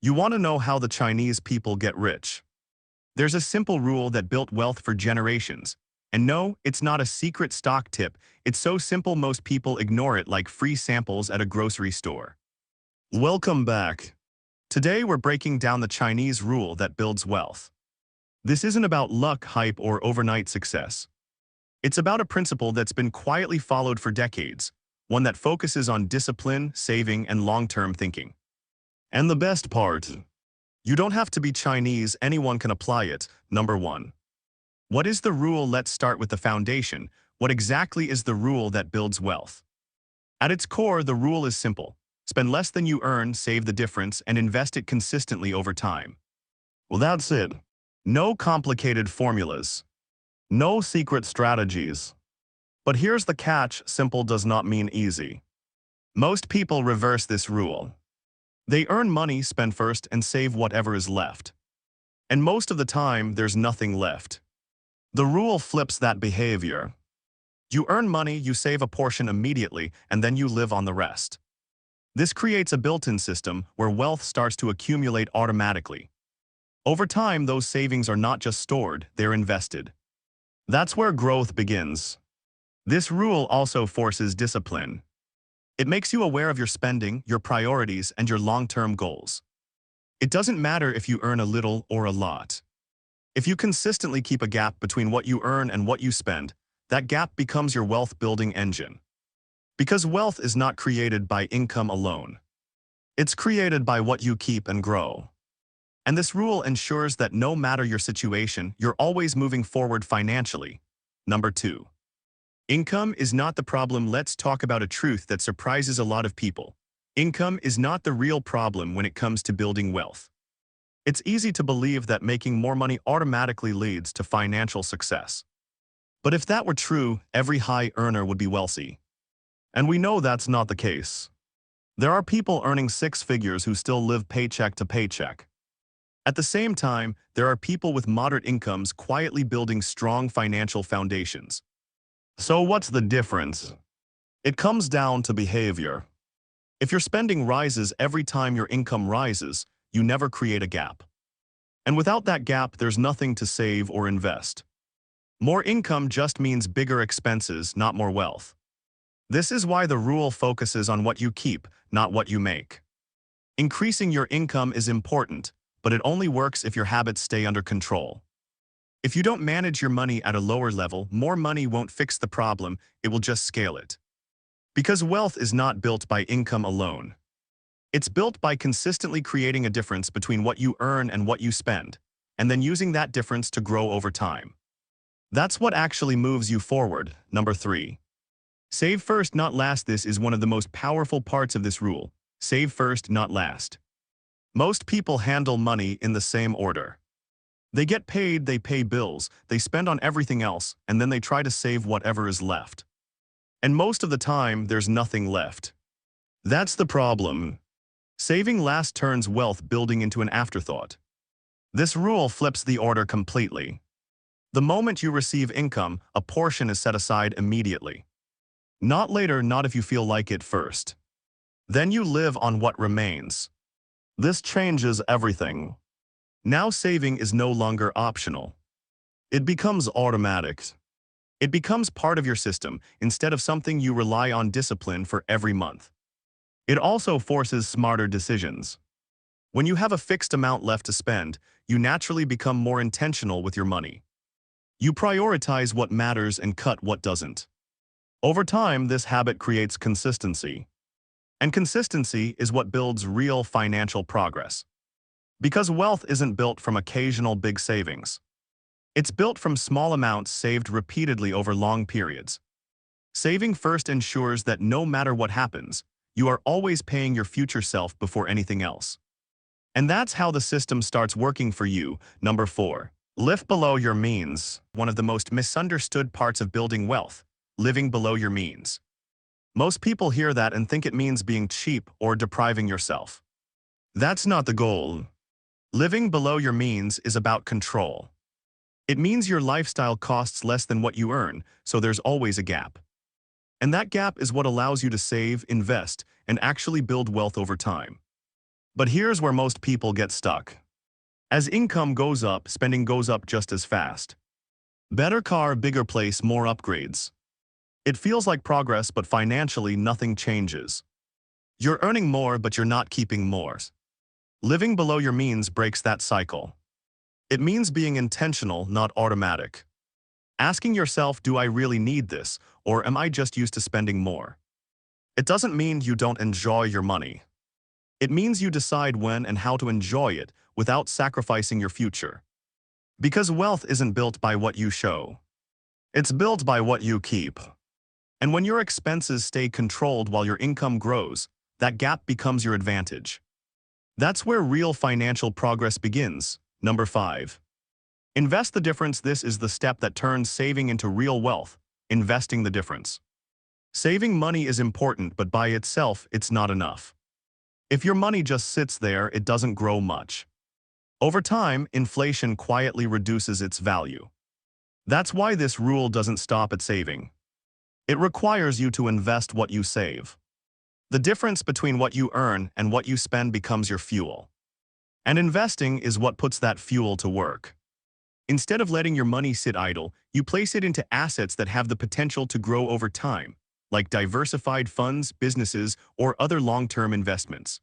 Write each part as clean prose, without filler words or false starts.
You want to know how the Chinese people get rich? There's a simple rule that built wealth for generations. And no, it's not a secret stock tip. It's so simple most people ignore it like free samples at a grocery store. Welcome back. Today we're breaking down the Chinese rule that builds wealth. This isn't about luck, hype, or overnight success. It's about a principle that's been quietly followed for decades, one that focuses on discipline, saving, and long-term thinking. And the best part, you don't have to be Chinese, anyone can apply it. Number 1. What is the rule? Let's start with the foundation. What exactly is the rule that builds wealth? At its core, the rule is simple. Spend less than you earn, save the difference, and invest it consistently over time. Well, that's it. No complicated formulas. No secret strategies. But here's the catch: simple does not mean easy. Most people reverse this rule. They earn money, spend first, and save whatever is left. And most of the time, there's nothing left. The rule flips that behavior. You earn money, you save a portion immediately, and then you live on the rest. This creates a built-in system where wealth starts to accumulate automatically. Over time, those savings are not just stored, they're invested. That's where growth begins. This rule also forces discipline. It makes you aware of your spending, your priorities, and your long-term goals. It doesn't matter if you earn a little or a lot. If you consistently keep a gap between what you earn and what you spend, that gap becomes your wealth-building engine. Because wealth is not created by income alone. It's created by what you keep and grow. And this rule ensures that no matter your situation, you're always moving forward financially. Number 2. Income is not the problem. Let's talk about a truth that surprises a lot of people. Income is not the real problem when it comes to building wealth. It's easy to believe that making more money automatically leads to financial success. But if that were true, every high earner would be wealthy. And we know that's not the case. There are people earning 6 figures who still live paycheck to paycheck. At the same time, there are people with moderate incomes quietly building strong financial foundations. So what's the difference? It comes down to behavior. If your spending rises every time your income rises, you never create a gap. And without that gap, there's nothing to save or invest. More income just means bigger expenses, not more wealth. This is why the rule focuses on what you keep, not what you make. Increasing your income is important, but it only works if your habits stay under control. If you don't manage your money at a lower level, more money won't fix the problem, it will just scale it. Because wealth is not built by income alone. It's built by consistently creating a difference between what you earn and what you spend, and then using that difference to grow over time. That's what actually moves you forward. Number 3. Save first, not last. This is one of the most powerful parts of this rule. Save first, not last. Most people handle money in the same order. They get paid, they pay bills, they spend on everything else, and then they try to save whatever is left. And most of the time, there's nothing left. That's the problem. Saving last turns wealth building into an afterthought. This rule flips the order completely. The moment you receive income, a portion is set aside immediately. Not later, not if you feel like it first. Then you live on what remains. This changes everything. Now saving is no longer optional. It becomes automatic. It becomes part of your system instead of something you rely on discipline for every month. It also forces smarter decisions. When you have a fixed amount left to spend, you naturally become more intentional with your money. You prioritize what matters and cut what doesn't. Over time, this habit creates consistency. And consistency is what builds real financial progress. Because wealth isn't built from occasional big savings. It's built from small amounts saved repeatedly over long periods. Saving first ensures that no matter what happens, you are always paying your future self before anything else. And that's how the system starts working for you. Number 4. Live below your means. One of the most misunderstood parts of building wealth, living below your means. Most people hear that and think it means being cheap or depriving yourself. That's not the goal. Living below your means is about control. It means your lifestyle costs less than what you earn, so there's always a gap. And that gap is what allows you to save, invest, and actually build wealth over time. But here's where most people get stuck. As income goes up, spending goes up just as fast. Better car, bigger place, more upgrades. It feels like progress, but financially nothing changes. You're earning more, but you're not keeping more. Living below your means breaks that cycle. It means being intentional, not automatic. Asking yourself, do I really need this, or am I just used to spending more? It doesn't mean you don't enjoy your money. It means you decide when and how to enjoy it without sacrificing your future. Because wealth isn't built by what you show. It's built by what you keep. And when your expenses stay controlled while your income grows, that gap becomes your advantage. That's where real financial progress begins. Number 5. Invest the difference. This is the step that turns saving into real wealth, investing the difference. Saving money is important, but by itself, it's not enough. If your money just sits there, it doesn't grow much. Over time, inflation quietly reduces its value. That's why this rule doesn't stop at saving. It requires you to invest what you save. The difference between what you earn and what you spend becomes your fuel. And investing is what puts that fuel to work. Instead of letting your money sit idle, you place it into assets that have the potential to grow over time, like diversified funds, businesses, or other long-term investments.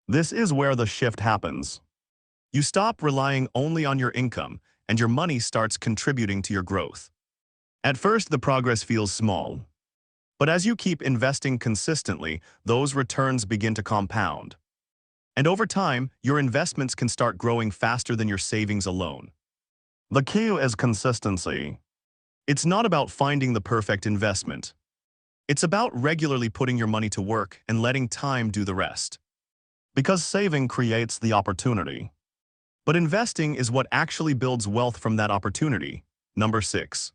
This is where the shift happens. You stop relying only on your income, and your money starts contributing to your growth. At first, the progress feels small. But as you keep investing consistently, those returns begin to compound. And over time, your investments can start growing faster than your savings alone. The key is consistency. It's not about finding the perfect investment. It's about regularly putting your money to work and letting time do the rest. Because saving creates the opportunity. But investing is what actually builds wealth from that opportunity. Number 6.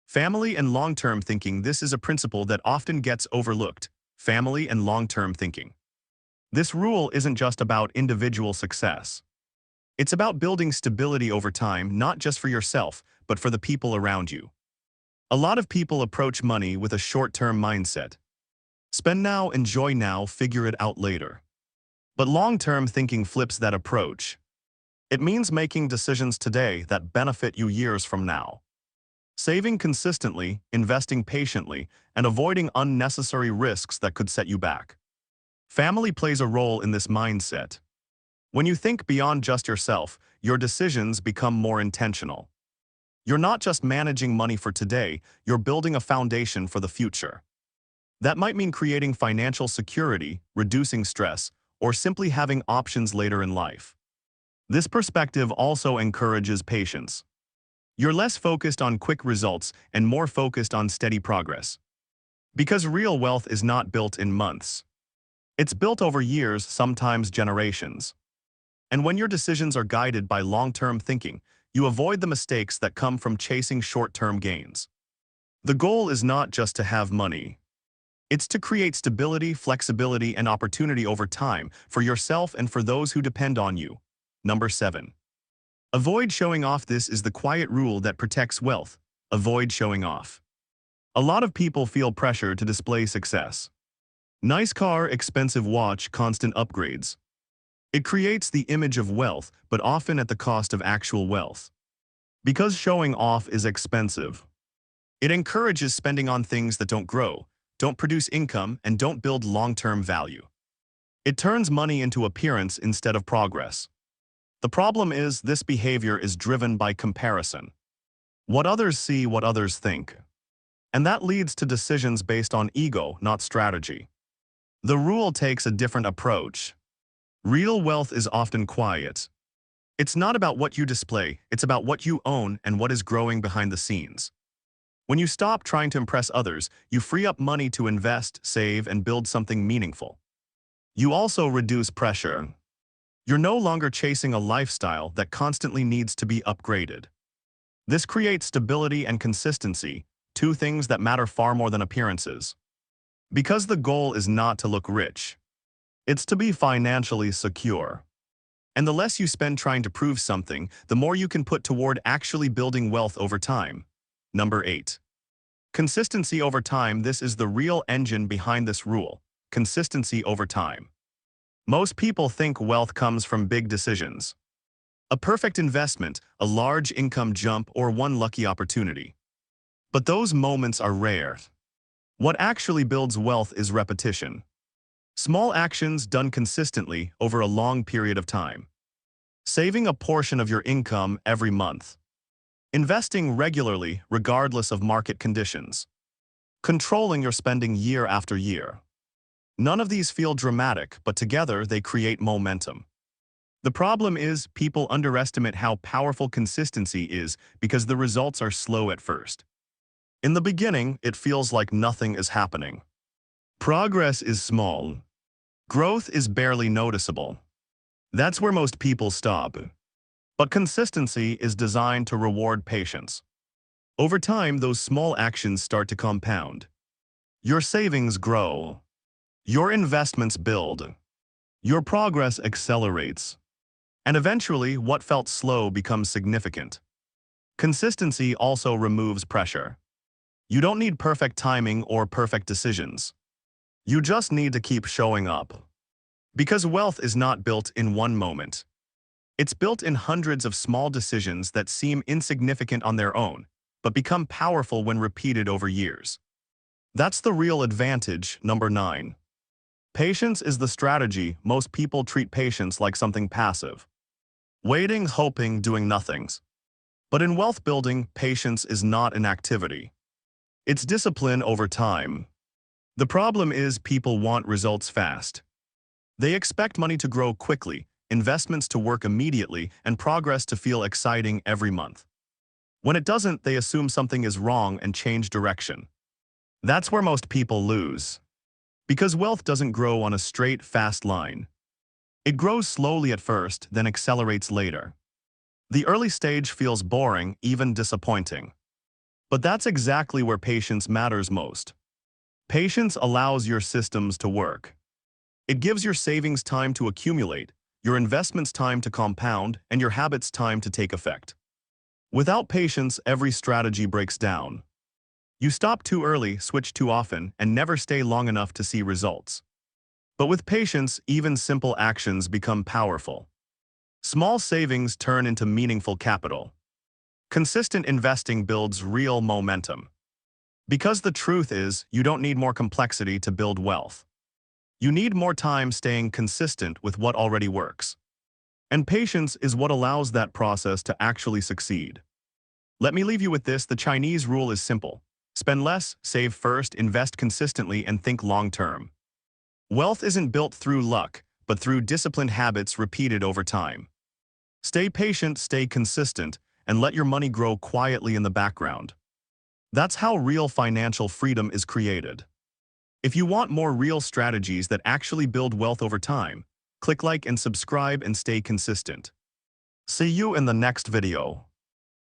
Family and long-term thinking. This is a principle that often gets overlooked. Family and long-term thinking. This rule isn't just about individual success. It's about building stability over time, not just for yourself, but for the people around you. A lot of people approach money with a short-term mindset. Spend now, enjoy now, figure it out later. But long-term thinking flips that approach. It means making decisions today that benefit you years from now. Saving consistently, investing patiently, and avoiding unnecessary risks that could set you back. Family plays a role in this mindset. When you think beyond just yourself, your decisions become more intentional. You're not just managing money for today, you're building a foundation for the future. That might mean creating financial security, reducing stress, or simply having options later in life. This perspective also encourages patience. You're less focused on quick results and more focused on steady progress. Because real wealth is not built in months. It's built over years, sometimes generations. And when your decisions are guided by long-term thinking, you avoid the mistakes that come from chasing short-term gains. The goal is not just to have money. It's to create stability, flexibility, and opportunity over time for yourself and for those who depend on you. Number 7. Avoid showing off. This is the quiet rule that protects wealth. Avoid showing off. A lot of people feel pressure to display success. Nice car, expensive watch, constant upgrades. It creates the image of wealth, but often at the cost of actual wealth. Because showing off is expensive. It encourages spending on things that don't grow, don't produce income, and don't build long-term value. It turns money into appearance instead of progress. The problem is this behavior is driven by comparison. What others see, what others think. And that leads to decisions based on ego, not strategy. The rule takes a different approach. Real wealth is often quiet. It's not about what you display, it's about what you own and what is growing behind the scenes. When you stop trying to impress others, you free up money to invest, save, and build something meaningful. You also reduce pressure. You're no longer chasing a lifestyle that constantly needs to be upgraded. This creates stability and consistency, two things that matter far more than appearances. Because the goal is not to look rich. It's to be financially secure. And the less you spend trying to prove something, the more you can put toward actually building wealth over time. Number 8. Consistency over time. This is the real engine behind this rule. Consistency over time. Most people think wealth comes from big decisions. A perfect investment, a large income jump, or one lucky opportunity. But those moments are rare. What actually builds wealth is repetition. Small actions done consistently over a long period of time. Saving a portion of your income every month. Investing regularly regardless of market conditions. Controlling your spending year after year. None of these feel dramatic, but together they create momentum. The problem is people underestimate how powerful consistency is because the results are slow at first. In the beginning, it feels like nothing is happening. Progress is small. Growth is barely noticeable. That's where most people stop. But consistency is designed to reward patience. Over time, those small actions start to compound. Your savings grow. Your investments build. Your progress accelerates. And eventually, what felt slow becomes significant. Consistency also removes pressure. You don't need perfect timing or perfect decisions. You just need to keep showing up. Because wealth is not built in one moment. It's built in hundreds of small decisions that seem insignificant on their own, but become powerful when repeated over years. That's the real advantage. Number 9. Patience is the strategy. Most people treat patience like something passive. Waiting, hoping, doing nothings. But in wealth building, patience is not an activity. It's discipline over time. The problem is people want results fast. They expect money to grow quickly, investments to work immediately, and progress to feel exciting every month. When it doesn't, they assume something is wrong and change direction. That's where most people lose. Because wealth doesn't grow on a straight, fast line. It grows slowly at first, then accelerates later. The early stage feels boring, even disappointing. But that's exactly where patience matters most. Patience allows your systems to work. It gives your savings time to accumulate, your investments time to compound, and your habits time to take effect. Without patience, every strategy breaks down. You stop too early, switch too often, and never stay long enough to see results. But with patience, even simple actions become powerful. Small savings turn into meaningful capital. Consistent investing builds real momentum. Because the truth is, you don't need more complexity to build wealth. You need more time staying consistent with what already works. And patience is what allows that process to actually succeed. Let me leave you with this: the Chinese rule is simple. Spend less, save first, invest consistently, and think long-term. Wealth isn't built through luck, but through disciplined habits repeated over time. Stay patient, stay consistent, and let your money grow quietly in the background. That's how real financial freedom is created. If you want more real strategies that actually build wealth over time, click like and subscribe and stay consistent. See you in the next video.